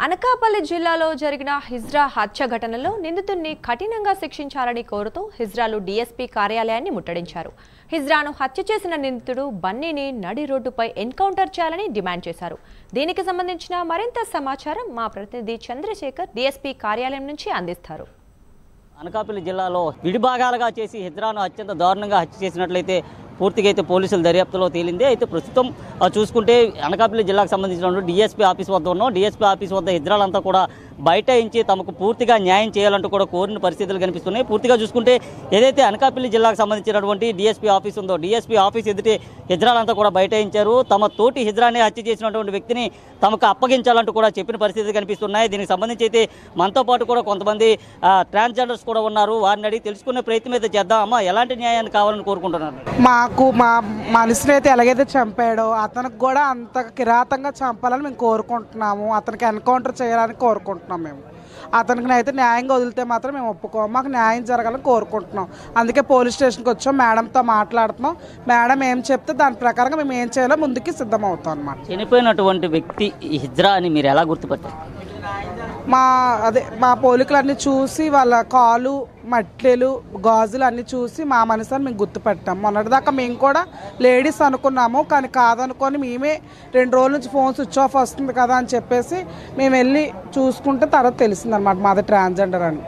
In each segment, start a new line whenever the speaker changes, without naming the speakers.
అనకాపల్లి జిల్లాలో జరిగిన హిజ్రా హత్య ఘటనలో నిందితుడిని కఠినంగా శిక్షించాలని కోరుతూ హిజ్రాలు డీఎస్పీ కార్యాలయాన్ని ముట్టడించారు. హిజ్రాను హత్య చేసిన నిందితుడు బన్నీని నడి రోడ్డుపై ఎన్కౌంటర్ చేయాలని డిమాండ్ చేశారు. దీనికి సంబంధించిన మరింత సమాచారం మా ప్రతినిధి చంద్రశేఖర్ డీఎస్పీ కార్యాలయం నుంచి అందిస్తారు.
అనకాపల్లి జిల్లాలో విడిభాగాలుగా చేసి హిజ్రాను అత్యంత దారుణంగా హత్య చేసినట్లయితే పూర్తిగా అయితే పోలీసుల దర్యాప్తులో తేలింది. అయితే ప్రస్తుతం చూసుకుంటే అనకాపల్లి జిల్లాకు సంబంధించిన డీఎస్పీ ఆఫీస్ వద్ద ఉన్నాం. డీఎస్పీ ఆఫీస్ వద్ద హిజ్రాలంతా కూడా బైఠాయించి తమకు పూర్తిగా న్యాయం చేయాలంటూ కూడా కోరిన పరిస్థితులు కనిపిస్తున్నాయి. పూర్తిగా చూసుకుంటే ఏదైతే అనకాపల్లి జిల్లాకు సంబంధించినటువంటి డీఎస్పీ ఆఫీస్ ఉందో డీఎస్పీ ఆఫీస్ ఎదుటి హిజ్రాలంతా కూడా బైఠాయించారు. తమ తోటి హిజ్రాని హత్య చేసినటువంటి వ్యక్తిని తమకు అప్పగించాలంటూ కూడా చెప్పిన పరిస్థితులు కనిపిస్తున్నాయి. దీనికి సంబంధించి అయితే మనతో పాటు కూడా కొంతమంది ట్రాన్స్జెండర్స్ కూడా ఉన్నారు. వారిని అడిగి తెలుసుకునే ప్రయత్నం అయితే చేద్దాం. అమ్మ, ఎలాంటి న్యాయాన్ని కావాలని కోరుకుంటున్నారు?
మాకు మా మనిషిని అయితే ఎలాగైతే చంపాడో అతనికి కూడా అంత కిరాతంగా చంపాలని మేము కోరుకుంటున్నాము. అతనికి ఎన్కౌంటర్ చేయాలని కోరుకుంటున్నాం. మేము అతనికి అయితే న్యాయంగా వదిలితే మాత్రం మేము ఒప్పుకోము. మాకు న్యాయం జరగాలని కోరుకుంటున్నాం. అందుకే పోలీస్ స్టేషన్కి వచ్చాం. మేడంతో మాట్లాడుతున్నాం. మేడం ఏం చెప్తే దాని ప్రకారంగా మేము ఏం చేయాలో ముందుకి సిద్ధమవుతాం అన్నమాట.
చనిపోయినటువంటి వ్యక్తి హిజ్రా అని మీరు ఎలా గుర్తుపట్టారు?
మా పోలికలన్నీ చూసి వాళ్ళ కాలు మట్లెలు గాజులు అన్నీ చూసి మా మనసుని మేము గుర్తుపెట్టాం. మొన్నటిదాకా మేము కూడా లేడీస్ అనుకున్నాము, కానీ కాదనుకొని మేమే 2 రోజుల నుంచి ఫోన్ స్విచ్ ఆఫ్ వస్తుంది కదా అని చెప్పేసి మేము వెళ్ళి చూసుకుంటే తర్వాత తెలిసిందనమాట మాది ట్రాన్స్జెండర్ అని.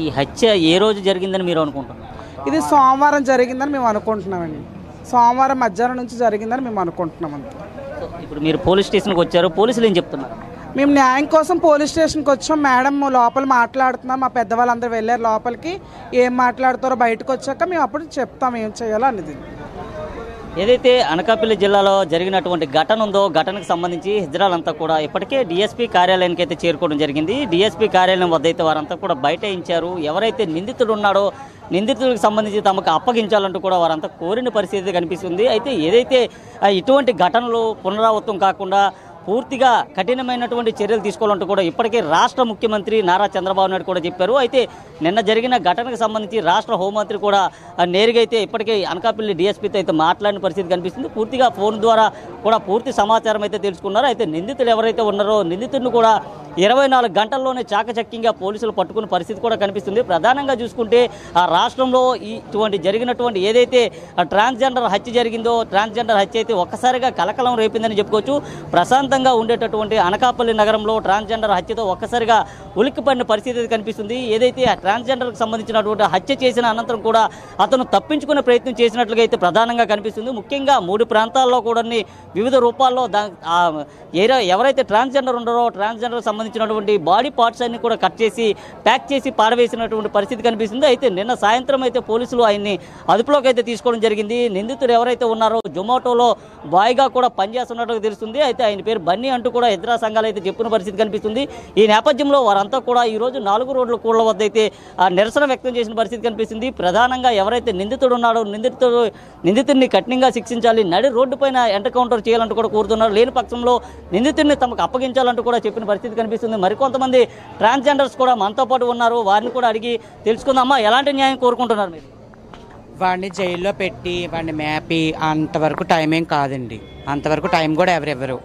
ఈ హత్య ఏ రోజు జరిగిందని మీరు అనుకుంటున్నారు?
ఇది సోమవారం జరిగిందని మేము అనుకుంటున్నామండి. సోమవారం మధ్యాహ్నం నుంచి జరిగిందని మేము అనుకుంటున్నాం. అంతే.
ఇప్పుడు మీరు పోలీస్ స్టేషన్కి వచ్చారు, పోలీసులు ఏం చెప్తున్నారు?
మేము న్యాయం కోసం పోలీస్ స్టేషన్కి వచ్చాం. మేడం లోపల మాట్లాడుతున్నాం. మా పెద్దవాళ్ళందరూ వెళ్ళారు లోపలికి. ఏం మాట్లాడుతారో బయటకు వచ్చాక మేము అప్పుడు చెప్తాం ఏం చేయాలో అనేది.
ఏదైతే అనకాపల్లి జిల్లాలో జరిగినటువంటి ఘటన ఉందో ఘటనకు సంబంధించి హిజ్రాలంతా కూడా ఇప్పటికే డీఎస్పీ కార్యాలయానికి అయితే చేరుకోవడం జరిగింది. డీఎస్పీ కార్యాలయం వద్ద అయితే వారంతా కూడా బైఠాయించారు. ఎవరైతే నిందితుడు ఉన్నాడో నిందితులకు సంబంధించి తమకు అప్పగించాలంటూ కూడా వారంతా కోరిన పరిస్థితి కనిపిస్తుంది. అయితే ఏదైతే ఇటువంటి ఘటనలు పునరావృతం కాకుండా పూర్తిగా కఠినమైనటువంటి చర్యలు తీసుకోవాలంటూ కూడా ఇప్పటికే రాష్ట్ర ముఖ్యమంత్రి నారా చంద్రబాబు నాయుడు కూడా చెప్పారు. అయితే నిన్న జరిగిన ఘటనకు సంబంధించి రాష్ట్ర హోంమంత్రి కూడా నేరుగా అయితే ఇప్పటికే అనకాపల్లి డీఎస్పీతో అయితే మాట్లాడిన పరిస్థితి కనిపిస్తుంది. పూర్తిగా ఫోన్ ద్వారా కూడా పూర్తి సమాచారం అయితే తెలుసుకున్నారు. అయితే నిందితులు ఎవరైతే ఉన్నారో నిందితుడిని కూడా 24 గంటల్లోనే చాకచక్యంగా పోలీసులు పట్టుకున్న పరిస్థితి కూడా కనిపిస్తుంది. ప్రధానంగా చూసుకుంటే ఆ రాష్ట్రంలో ఇటువంటి జరిగినటువంటి ఏదైతే ట్రాన్స్జెండర్ హత్య జరిగిందో ట్రాన్స్జెండర్ హత్య అయితే ఒక్కసారిగా కలకలం రేపిందని చెప్పుకోవచ్చు. ప్రశాంతంగా ఉండేటటువంటి అనకాపల్లి నగరంలో ట్రాన్స్జెండర్ హత్యతో ఒక్కసారిగా ఉలిక్కిపడిన పరిస్థితి కనిపిస్తుంది. ఏదైతే ఆ ట్రాన్స్జెండర్కి సంబంధించినటువంటి హత్య చేసిన అనంతరం కూడా అతను తప్పించుకునే ప్రయత్నం చేసినట్లుగా అయితే ప్రధానంగా కనిపిస్తుంది. ముఖ్యంగా 3 ప్రాంతాల్లో కూడా వివిధ రూపాల్లో ఎవరైతే ట్రాన్స్జెండర్ ఉన్నారో ట్రాన్స్జెండర్ సంబంధించినటువంటి బాడీ పార్ట్స్ అన్ని కూడా కట్ చేసి ప్యాక్ చేసి పారవేసినటువంటి పరిస్థితి కనిపిస్తుంది. అయితే నిన్న సాయంత్రం అయితే పోలీసులు ఆయన్ని అదుపులోకి అయితే తీసుకోవడం జరిగింది. నిందితుడు ఎవరైతే ఉన్నారో జొమాటోలో బాయ్గా కూడా పనిచేస్తున్నట్టుగా తెలుస్తుంది. అయితే ఆయన పేరు బన్నీ అంటూ కూడా హిజ్రా సంఘాలు అయితే చెప్పుకున్న పరిస్థితి కనిపిస్తుంది. ఈ నేపథ్యంలో వారంతా కూడా ఈరోజు 4 రోడ్ల కూళ్ల వద్ద అయితే నిరసన వ్యక్తం చేసిన పరిస్థితి కనిపిస్తుంది. ప్రధానంగా ఎవరైతే నిందితుడు ఉన్నాడో నిందితుడిని కఠినంగా శిక్షించాలి, నడి రోడ్డు పైన ఎన్కౌంటర్ చేయాలంటూ కూడా కోరుతున్నారు. లేని పక్షంలో నిందితుడిని తమకు అప్పగించాలంటూ కూడా చెప్పిన పరిస్థితి కనిపిస్తుంది. మరికొంతమంది ట్రాన్స్జెండర్స్ కూడా మనతో పాటు ఉన్నారు. వారిని కూడా అడిగి తెలుసుకుందామా ఎలాంటి న్యాయం కోరుకుంటున్నారు మీరు?
వాడిని జైల్లో పెట్టి వాడిని మేపి అంతవరకు టైం ఏం కాదండి. అంతవరకు టైం కూడా ఎవరెవరు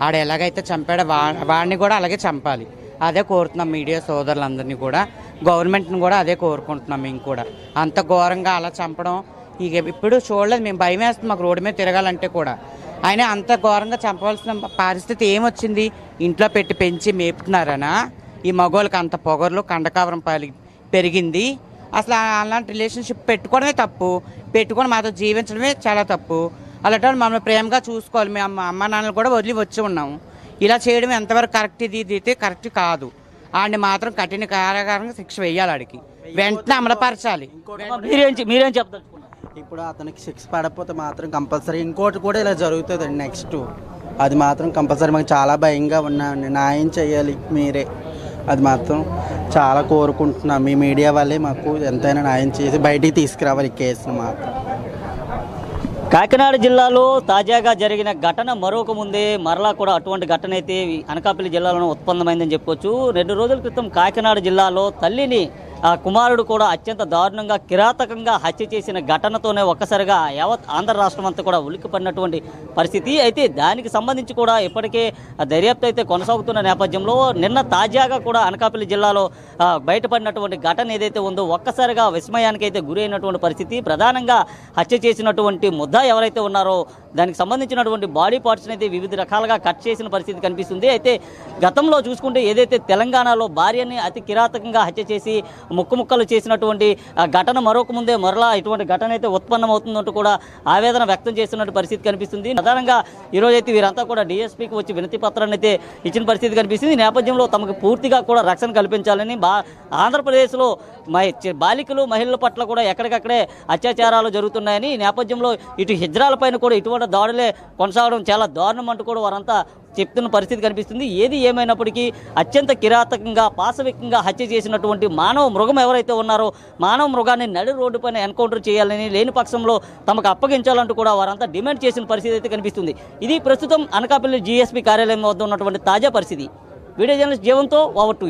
ఆడ ఎలాగైతే చంపాడో వాడిని కూడా అలాగే చంపాలి. అదే కోరుతున్నాం మీడియా సోదరులందరినీ కూడా, గవర్నమెంట్ని కూడా అదే కోరుకుంటున్నాం. మేము కూడా అంత ఘోరంగా అలా చంపడం ఇక ఇప్పుడు చూడలేదు. మేము భయం వేస్తుంది మాకు రోడ్డు మీద తిరగాలంటే కూడా. ఆయన అంత ఘోరంగా చంపవలసిన పరిస్థితి ఏమొచ్చింది? ఇంట్లో పెట్టి పెంచి మేపుతున్నారనా? ఈ మగోళ్ళకి అంత పొగర్లు కండకావరం పెరిగింది. అసలు అలాంటి రిలేషన్షిప్ పెట్టుకోవడమే తప్పు. పెట్టుకొని మాతో జీవించడమే చాలా తప్పు. అలాంటి మమ్మల్ని ప్రేమగా చూసుకోవాలి. మేము అమ్మ నాన్నలు కూడా వదిలి వచ్చి ఉన్నాము. ఇలా చేయడం ఎంతవరకు కరెక్ట్? ఇది అయితే కరెక్ట్ కాదు. ఆడిని మాత్రం కఠిన కారాగారంగా శిక్ష వేయాలి. ఆడికి వెంటనే అమలుపరచాలి.
మీరేం చెప్తారు?
ఇప్పుడు అతనికి శిక్ష పడకపోతే మాత్రం కంపల్సరీ ఇంకోటి కూడా ఇలా జరుగుతుందండి. నెక్స్ట్ అది మాత్రం కంపల్సరీ మాకు చాలా భయంగా ఉన్నామండి. న్యాయం చేయాలి మీరే. అది మాత్రం చాలా కోరుకుంటున్నాం. మీ మీడియా వాళ్ళే మాకు ఎంతైనా న్యాయం చేసి బయటికి తీసుకురావాలి ఈ కేసును మాత్రం.
కాకినాడ జిల్లాలో తాజాగా జరిగిన ఘటన మరొక ముందే మరలా కూడా అటువంటి ఘటన అయితే అనకాపల్లి జిల్లాలో ఉత్పన్నమైందని చెప్పుకోవచ్చు. 2 రోజుల క్రితం కాకినాడ జిల్లాలో తల్లిని కుమారుడు కూడా అత్యంత దారుణంగా కిరాతకంగా హత్య చేసిన ఘటనతోనే ఒక్కసారిగా యావత్ ఆంధ్ర రాష్ట్రం అంతా కూడా ఉలిక్కిపడినటువంటి పరిస్థితి. అయితే దానికి సంబంధించి కూడా ఇప్పటికే దర్యాప్తు అయితే కొనసాగుతున్న నేపథ్యంలో నిన్న తాజాగా కూడా అనకాపల్లి జిల్లాలో బయటపడినటువంటి ఘటన ఏదైతే ఉందో ఒక్కసారిగా విస్మయానికి అయితే గురైనటువంటి పరిస్థితి. ప్రధానంగా హత్య చేసినటువంటి ముద్దా ఎవరైతే ఉన్నారో దానికి సంబంధించినటువంటి బాడీ పార్ట్స్ని అయితే వివిధ రకాలుగా కట్ చేసిన పరిస్థితి కనిపిస్తుంది. అయితే గతంలో చూసుకుంటే ఏదైతే తెలంగాణలో భార్యని అతి కిరాతకంగా హత్య చేసి ముక్కలు చేసినటువంటి ఘటన మరొక ముందే మరలా ఇటువంటి ఘటన అయితే ఉత్పన్నమవుతుందంటూ కూడా ఆవేదన వ్యక్తం చేస్తున్నట్టు పరిస్థితి కనిపిస్తుంది. ప్రధానంగా ఈరోజైతే వీరంతా కూడా డిఎస్పీకి వచ్చి వినతి పత్రాన్ని అయితే ఇచ్చిన పరిస్థితి కనిపిస్తుంది. ఈ నేపథ్యంలో తమకు పూర్తిగా కూడా రక్షణ కల్పించాలని ఆంధ్రప్రదేశ్లో బాలికలు మహిళల పట్ల కూడా ఎక్కడికక్కడే అత్యాచారాలు జరుగుతున్నాయని, ఈ నేపథ్యంలో ఇటు హిజ్రాలపైన కూడా ఇటువంటి దాడులే కొనసాగడం చాలా దారుణం అంటూ కూడా వారంతా చెప్తున్న పరిస్థితి కనిపిస్తుంది. ఏది ఏమైనప్పటికీ అత్యంత కిరాతకంగా పాశవికంగా హత్య చేసినటువంటి మానవ మృగం ఎవరైతే ఉన్నారో మానవ మృగాన్ని నడి రోడ్డుపైన ఎన్కౌంటర్ చేయాలని, లేని పక్షంలో తమకు అప్పగించాలంటూ కూడా వారంతా డిమాండ్ చేసిన పరిస్థితి అయితే కనిపిస్తుంది. ఇది ప్రస్తుతం అనకాపల్లి జీఎస్పీ కార్యాలయం వద్ద ఉన్నటువంటి తాజా పరిస్థితి. వీడియో జర్నలిస్ట్ జీవంతో ఓవర్ టు